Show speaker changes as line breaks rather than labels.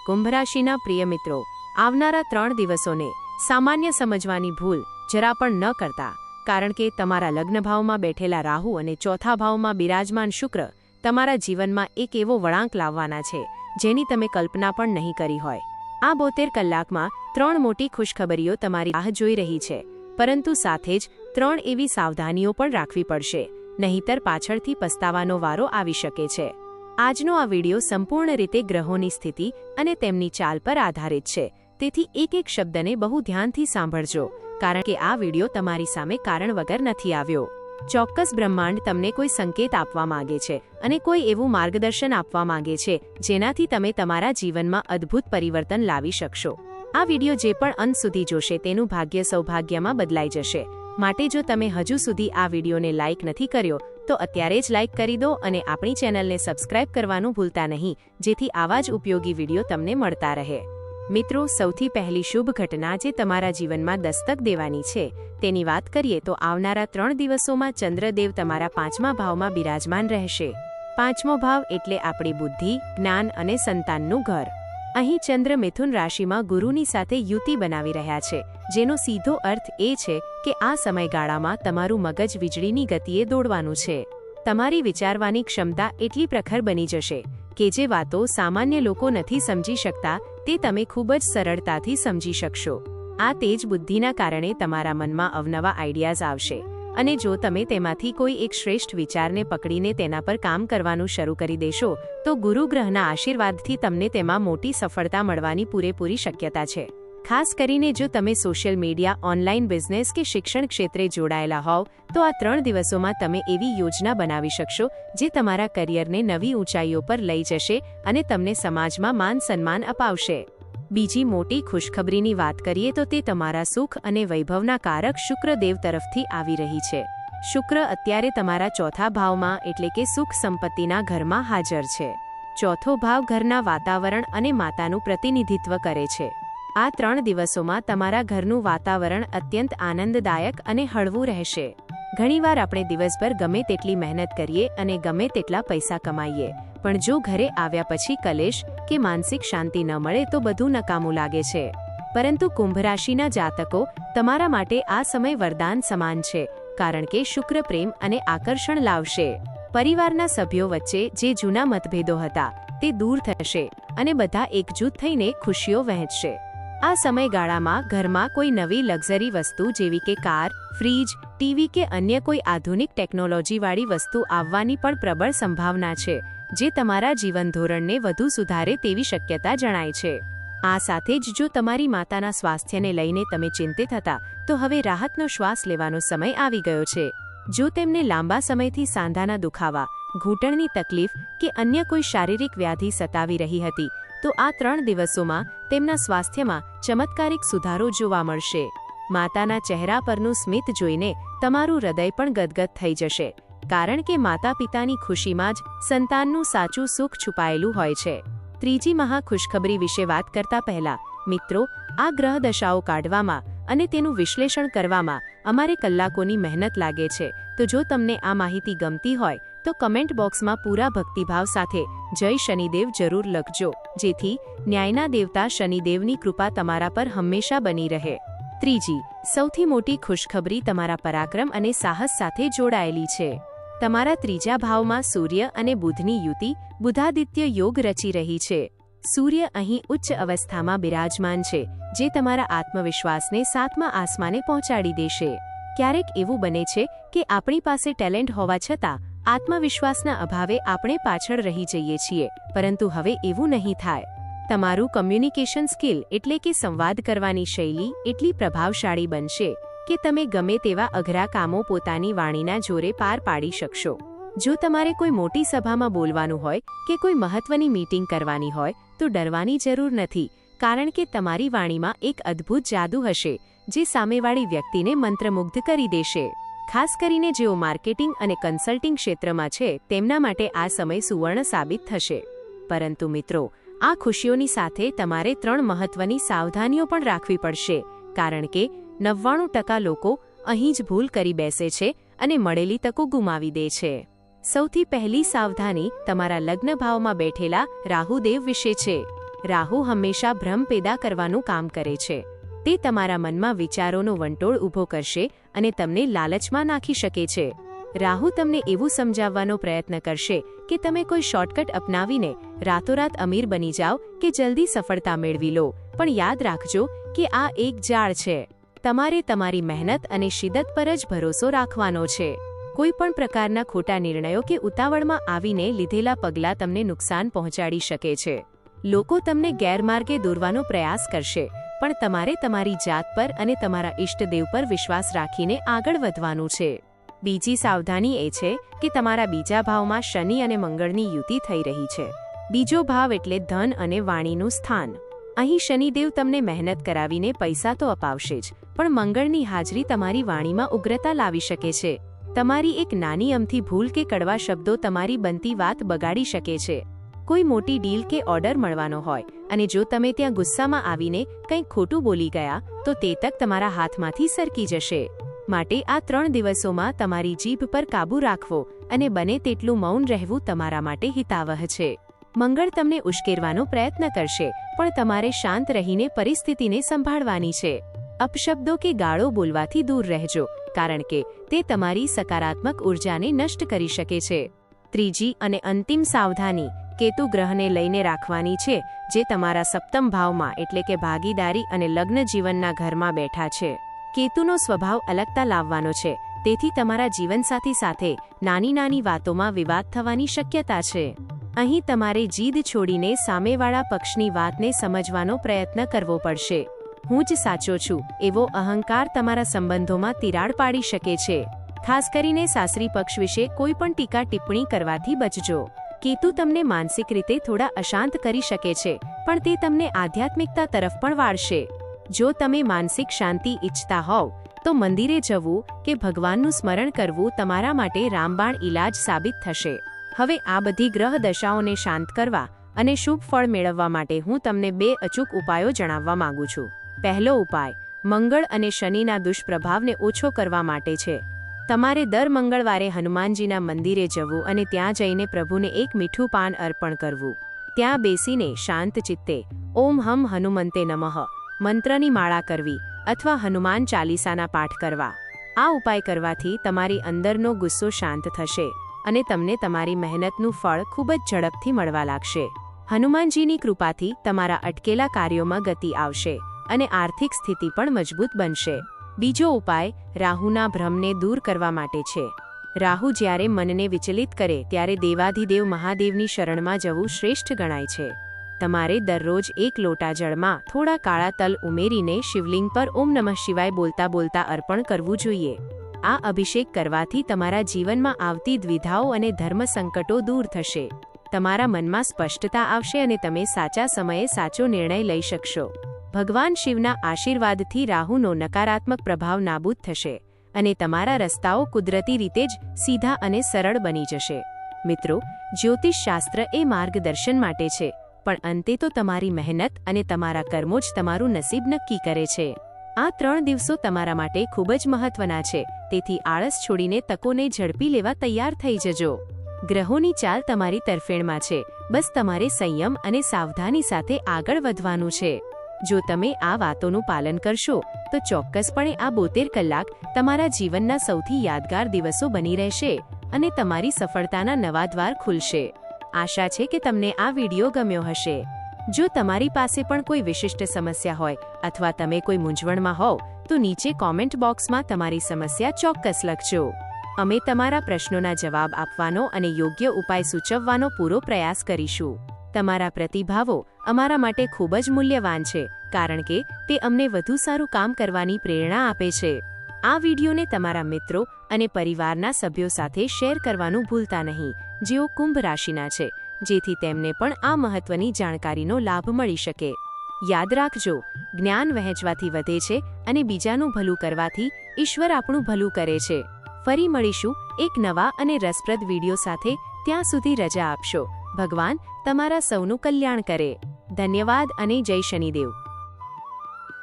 કુંભ રાશિના પ્રિય મિત્રો, આવનારા 3 દિવસોને સામાન્ય સમજવાની ભૂલ જરા પણ ન કરતા, કારણ કે તમારા લગ્ન ભાવમાં બેઠેલા રાહુ અને ચોથા ભાવમાં બિરાજમાન શુક્ર તમારા જીવનમાં એક એવો વળાંક લાવવાના છે જેની તમે કલ્પના પણ નહીં કરી હોય. આ 72 કલાકમાં 3 મોટી ખુશખબરીઓ તમારી રાહ જોઈ રહી છે, પરંતુ સાથે જ 3 એવી સાવધાનીઓ પણ રાખવી પડશે, નહીંતર પાછળથી પસ્તાવાનો વારો આવી શકે છે. આજનો આ વિડિયો સંપૂર્ણ રીતે ગ્રહોની સ્થિતિ અને તેમની ચાલ પર આધારિત છે, તેથી એક શબ્દને બહુ ધ્યાનથી સાંભળજો, કારણ કે આ વિડિયો તમારી સામે કારણ વગર નથી આવ્યો. ચોક્કસ બ્રહ્માંડ તમને કોઈ સંકેત આપવા માંગે છે અને કોઈ એવું માર્ગદર્શન આપવા માંગે છે જેનાથી તમે તમારા જીવનમાં અદ્ભુત પરિવર્તન લાવી શકશો. આ વિડિયો જે પણ અંત સુધી જોશે તેનું ભાગ્ય સૌભાગ્યમાં બદલાઈ જશે. માટે જો તમે હજુ સુધી આ વિડિયોને લાઇક નથી કર્યો તો અત્યારે જ લાઇક કરી દો અને આપણી ચેનલને સબસ્ક્રાઇબ કરવાનું ભૂલતા નહીં, જેથી આવા જ ઉપયોગી વિડિયો તમને મળતા રહે. મિત્રો, સૌથી પહેલી શુભ ઘટના જે તમારા જીવનમાં દસ્તક દેવાની છે તેની વાત કરીએ તો આવનારા 3 દિવસોમાં ચંદ્રદેવ તમારા 5મા ભાવમાં બિરાજમાન રહેશે. 5મો ભાવ એટલે આપણી બુદ્ધિ, જ્ઞાન અને સંતાનનું ઘર. અહીં ચંદ્ર મિથુન રાશિમાં ગુરુની સાથે યુતિ બનાવી રહ્યા છે, જેનો સીધો અર્થ એ છે કે આ સમયગાળામાં તમારું મગજ વીજળીની ગતિએ દોડવાનું છે. તમારી વિચારવાની ક્ષમતા એટલી પ્રખર બની જશે કે જે વાતો સામાન્ય લોકો નથી સમજી શકતા તે તમે ખૂબ જ સરળતાથી સમજી શકશો. આ તેજ બુદ્ધિના કારણે તમારા મનમાં અવનવા આઈડિયાઝ આવશે, અને જો તમે તેમાંથી કોઈ એક શ્રેષ્ઠ વિચારને પકડીને તેના પર કામ કરવાનું શરૂ કરી દેશો તો ગુરુ ગ્રહના આશીર્વાદથી તમને તેમાં મોટી સફળતા મળવાની પૂરેપૂરી શક્યતા છે. ખાસ કરીને જો તમે સોશિયલ મીડિયા, ઓનલાઈન બિઝનેસ કે શિક્ષણ ક્ષેત્રે જોડાયેલા હોવ તો આ 3 દિવસોમાં તમે એવી યોજના બનાવી શકશો જે તમારા કરિયરને નવી ઊંચાઈઓ પર લઈ જશે અને તમને સમાજમાં માન સન્માન અપાવશે. બીજી મોટી ખુશખબરીની વાત કરીએ તો તે તમારા સુખ અને વૈભવના કારક શુક્રદેવ તરફથી આવી રહી છે. શુક્ર અત્યારે તમારા ચોથા ભાવમાં એટલે કે સુખ સંપત્તિના ઘરમાં હાજર છે. ચોથો ભાવ ઘરના વાતાવરણ અને માતાનું પ્રતિનિધિત્વ કરે છે. આ 3 દિવસોમાં તમારા ઘરનું વાતાવરણ અત્યંત આનંદદાયક અને હળવું રહેશે. ઘણીવાર આપણે દિવસભર ગમે તેટલી મહેનત કરીએ અને ગમે તેટલા પૈસા કમાઈએ, પણ જો ઘરે આવ્યા પછી કલેશ કે માનસિક શાંતિ ન મળે તો બધું નકામું લાગે છે. પરંતુ કુંભ રાશિના જાતકો, તમારા માટે આ સમય વરદાન સમાન છે, કારણ કે શુક્ર પ્રેમ અને આકર્ષણ લાવશે. પરિવારના સભ્યો વચ્ચે જે જૂના મતભેદો હતા તે દૂર થશે અને બધા એકજૂથ થઈને ખુશીઓ વહેંચશે. આ સમયગાળામાં ઘરમાં કોઈ નવી લક્ઝરી વસ્તુ જેવી કે કાર, ફ્રીજ, ટીવી કે અન્ય કોઈ આધુનિક ટેકનોલોજીવાળી વસ્તુ આવવાની પણ પ્રબળ સંભાવના છે, જે તમારા જીવન ધોરણને વધુ સુધારે તેવી શક્યતા જણાય છે. આ સાથે જ જો તમારી માતાના સ્વાસ્થ્યને લઈને તમે ચિંતિત હતા તો હવે રાહતનો શ્વાસ લેવાનો સમય આવી ગયો છે. જો તેમને લાંબા સમયથી સાંધાના દુખાવા, ઘૂંટણની તકલીફ કે અન્ય કોઈ શારીરિક વ્યાધિ સતાવી રહી હતી તો આ 3 દિવસોમાં તેમના સ્વાસ્થ્યમાં ચમત્કારિક સુધારો જોવા મળશે. માતાના ચહેરા પરનું સ્મિત જોઈને તમારું હૃદય પણ ગદગદ થઈ જશે, કારણ કે માતા પિતાની ખુશીમાં જ સંતાનનું સાચું સુખ છુપાયેલું હોય છે. ત્રીજી મહા ખુશખબરી વિશે વાત કરતા પહેલા મિત્રો, આ ગ્રહ દશાઓ કાઢવામાં અને તેનું વિશ્લેષણ કરવામાં અમારે કલાકોની મહેનત લાગે છે, તો જો તમને આ માહિતી ગમતી હોય તો કમેન્ટ બોક્સમાં પૂરા ભક્તિભાવ સાથે જય શનિદેવ જરૂર લખજો, જેથી ન્યાયના દેવતા શનિદેવની કૃપા તમારા પર હંમેશા બની રહે. ત્રીજી સૌથી મોટી ખુશખબરી તમારા પરાક્રમ અને સાહસ સાથે જોડાયેલી છે. તમારા 3જા ભાવમાં સૂર્ય અને બુધની યુતિ બુધાદિત્ય યોગ રચી રહી છે. સૂર્ય અહીં ઉચ્ચ અવસ્થામાં બિરાજમાન છે, જે તમારા આત્મવિશ્વાસને 7મા આસમાને પહોંચાડી દેશે. ક્યારેક એવું બને છે કે આપણી પાસે ટેલેન્ટ હોવા છતાં આત્મવિશ્વાસના અભાવે આપણે પાછળ રહી જઈએ છીએ, પરંતુ હવે એવું નહીં થાય. તમારું કમ્યુનિકેશન સ્કિલ એટલે કે સંવાદ કરવાની શૈલી એટલી પ્રભાવશાળી બનશે કે તમે ગમે તેવા અઘરા કામો પોતાની વાણીના જોરે પાર પાડી શકશો. જો તમારે કોઈ મોટી સભામાં બોલવાનું હોય કે કોઈ મહત્વની મીટિંગ કરવાની હોય તો ડરવાની જરૂર નથી, કારણ કે તમારી વાણીમાં એક અદ્ભુત જાદુ હશે જે સામેવાળી વ્યક્તિને મંત્રમુગ્ધ કરી દેશે. ખાસ કરીને જેઓ માર્કેટિંગ અને કન્સલ્ટિંગ ક્ષેત્રમાં છે તેમના માટે આ સમય સુવર્ણ સાબિત થશે. પરંતુ મિત્રો, આ ખુશીઓની સાથે તમારે 3 મહત્વની સાવધાનીઓ પણ રાખવી પડશે, કારણ કે 99% લોકો અહીં જ ભૂલ કરી બેસે છે અને મળેલી તકો ગુમાવી દે છે. સૌથી પહેલી સાવધાની તમારા લગ્ન ભાવમાં બેઠેલા રાહુદેવ વિશે છે. રાહુ હંમેશા ભ્રમ પેદા કરવાનું કામ કરે છે. તે તમારા મનમાં વિચારોનો વંટોળ ઊભો કરશે અને તમને લાલચમાં નાખી શકે છે. રાહુ તમને એવું સમજાવવાનો પ્રયત્ન કરશે કે તમે કોઈ શોર્ટકટ અપનાવીને રાતોરાત અમીર બની જાઓ કે જલ્દી સફળતા મેળવી લો, પણ યાદ રાખજો કે આ એક જાળ છે. તમારે તમારી મહેનત અને શિદ્દત પર જ ભરોસો રાખવાનો છે. કોઈ પણ પ્રકારના ખોટા નિર્ણયો કે ઉતાવળમાં આવીને લીધેલા પગલાં તમને નુકસાન પહોંચાડી શકે છે. લોકો તમને ગેરમાર્ગે દોરવાનો પ્રયાસ કરશે, પણ તમારે તમારી જાત પર અને તમારા ઇષ્ટદેવ પર વિશ્વાસ રાખીને આગળ વધવાનું છે. બીજી સાવધાની એ છે કે તમારા બીજા ભાવમાં શનિ અને મંગળની યુતિ થઈ રહી છે. બીજો ભાવ એટલે ધન અને વાણીનું સ્થાન. અહીં શનિદેવ તમને મહેનત કરાવીને પૈસા તો અપાવશે જ, પણ મંગળની હાજરી તમારી વાણીમાં ઉગ્રતા લાવી શકે છે. તમારી એક નાની અમથી ભૂલ કે કડવા શબ્દો તમારી બનતી વાત બગાડી શકે છે. કોઈ મોટી ડીલ કે ઓર્ડર મળવાનો હોય અને જો તમે ત્યાં ગુસ્સામાં આવીને કંઈક ખોટું બોલી ગયા તો તે તક તમારા હાથમાંથી સરકી જશે. માટે આ 3 દિવસોમાં તમારી જીભ પર કાબૂ રાખવો અને બને તેટલું મૌન રહેવું તમારા માટે હિતાવહ છે. મંગળ તમને ઉશ્કેરવાનો પ્રયત્ન કરશે, પણ તમારે શાંત રહીને પરિસ્થિતિને સંભાળવાની છે. અપશબ્દો કે ગાળો બોલવાથી દૂર રહેજો, કારણ કે તે તમારી સકારાત્મક ઉર્જાને નષ્ટ કરી શકે છે. ત્રીજી અને અંતિમ સાવધાની કેતુ ગ્રહને લઈને રાખવાની છે, જે તમારા સપ્તમ ભાવમાં એટલે કે ભાગીદારી અને લગ્ન જીવનના ઘરમાં બેઠા છે. કેતુનો સ્વભાવ અલગતા લાવવાનો છે, તેથી તમારા જીવનસાથી સાથે નાની નાની વાતોમાં વિવાદ થવાની શક્યતા છે. અહીં તમારે જીદ છોડીને સામેવાળા પક્ષની વાતને સમજવાનો પ્રયત્ન કરવો પડશે. હું જ સાચો છું એવો અહંકાર તમારા સંબંધોમાં તિરાડ પાડી શકે છે. ખાસ કરીને સાસરી પક્ષ વિશે કોઈ પણ ટીકા ટિપ્પણી કરવાથી બચજો. કેતુ તમને માનસિક રીતે થોડા અશાંત કરી શકે છે, પણ તે તમને આધ્યાત્મિકતા તરફ પણ વાળશે. જો તમે માનસિક શાંતિ ઈચ્છતા હોવ તો મંદિરે જવું કે ભગવાનનું સ્મરણ કરવું તમારા માટે રામબાણ ઈલાજ સાબિત થશે. હવે આ બધી ગ્રહ દશાઓને શાંત કરવા અને શુભ ફળ મેળવવા માટે હું તમને 2 અચૂક ઉપાયો જણાવવા માંગુ છું. પહેલો ઉપાય મંગળ અને શનિના દુષ્પ્રભાવને ઓછો કરવા માટે છે. તમારે દર મંગળવારે હનુમાનજીના મંદિરે જવું અને ત્યાં જઈને પ્રભુને એક મીઠું પાન અર્પણ કરવું. ત્યાં બેસીને શાંત ચિત્તે ઓમ હમ હનુમંતે નમઃ મંત્રની માળા કરવી અથવા હનુમાન ચાલીસાના પાઠ કરવા. આ ઉપાય કરવાથી તમારી અંદરનો ગુસ્સો શાંત થશે અને તમને તમારી મહેનતનું ફળ ખૂબ જ ઝડપથી મળવા લાગશે. હનુમાનજીની કૃપાથી તમારા અટકેલા કાર્યોમાં ગતિ આવશે અને આર્થિક સ્થિતિ પણ મજબૂત બનશે. બીજો ઉપાય રાહુના ભ્રમને દૂર કરવા માટે છે. રાહુ જ્યારે મનને વિચલિત કરે ત્યારે દેવાધિદેવ મહાદેવની શરણમાં જવું શ્રેષ્ઠ ગણાય છે. તમારે દરરોજ 1 લોટા જળમાં થોડા કાળા તલ ઉમેરીને શિવલિંગ પર ઓમ નમઃ શિવાય બોલતા બોલતા અર્પણ કરવું જોઈએ. આ અભિષેક કરવાથી તમારા જીવનમાં આવતી દ્વિધાઓ અને ધર્મ સંકટો દૂર થશે. તમારા મનમાં સ્પષ્ટતા આવશે અને તમે સાચા સમયે સાચો નિર્ણય લઈ શકશો. ભગવાન શિવના આશીર્વાદથી રાહુનો નકારાત્મક પ્રભાવ નાબૂદ થશે અને તમારા રસ્તાઓ કુદરતી રીતે જ સીધા અને સરળ બની જશે. મિત્રો, જ્યોતિષ શાસ્ત્ર એ માર્ગદર્શન માટે છે, પણ અંતે તો તમારી મહેનત અને તમારા કર્મો જ તમારું નસીબ નક્કી કરે છે. આ 3 દિવસો તમારા માટે ખૂબ જ મહત્વના છે, તેથી આળસ છોડીને તકોને ઝડપી લેવા તૈયાર થઈ જજો. ગ્રહોની ચાલ તમારી તરફેણમાં છે, બસ તમારે સંયમ અને સાવધાની સાથે આગળ વધવાનું છે. જો તમે આ વાતોનું પાલન કરશો તો ચોક્કસપણે આ 72 કલાક તમારા જીવનના સૌથી યાદગાર દિવસો બની રહેશે અને તમારી સફળતાના નવા દ્વાર ખુલશે. આશા છે કે તમને આ વિડીયો ગમ્યો હશે. જો તમારી પાસે પણ કોઈ વિશિષ્ટ સમસ્યા હોય અથવા તમે કોઈ મૂંઝવણમાં હોવ તો નીચે કોમેન્ટ બોક્સમાં તમારી સમસ્યા ચોક્કસ લખજો. અમે તમારા પ્રશ્નોના જવાબ આપવાનો અને યોગ્ય ઉપાય સૂચવવાનો પૂરો પ્રયાસ કરીશું. તમારા પ્રતિભાવો અમારા માટે ખૂબ જ મૂલ્યવાન છે, કારણ કે તે અમને વધુ સારું કામ કરવાની પ્રેરણા આપે છે. આ વિડીયોને તમારા મિત્રો અને પરિવારના સભ્યો સાથે શેર કરવાનું ભૂલતા નહીં, જેઓ કુંભ રાશિના છે, જેથી તેમને પણ આ મહત્વની જાણકારીનો લાભ મળી શકે. યાદ રાખજો, જ્ઞાન વહેંચવાથી વધે છે અને બીજાનું ભલું કરવાથી ઈશ્વર આપણું ભલું કરે છે. ફરી મળીશું એક નવા અને રસપ્રદ વિડીયો સાથે. ત્યાં સુધી રજા આપશો. ભગવાન તમારા સૌનું કલ્યાણ કરે. ધન્યવાદ અને જય શનિદેવ.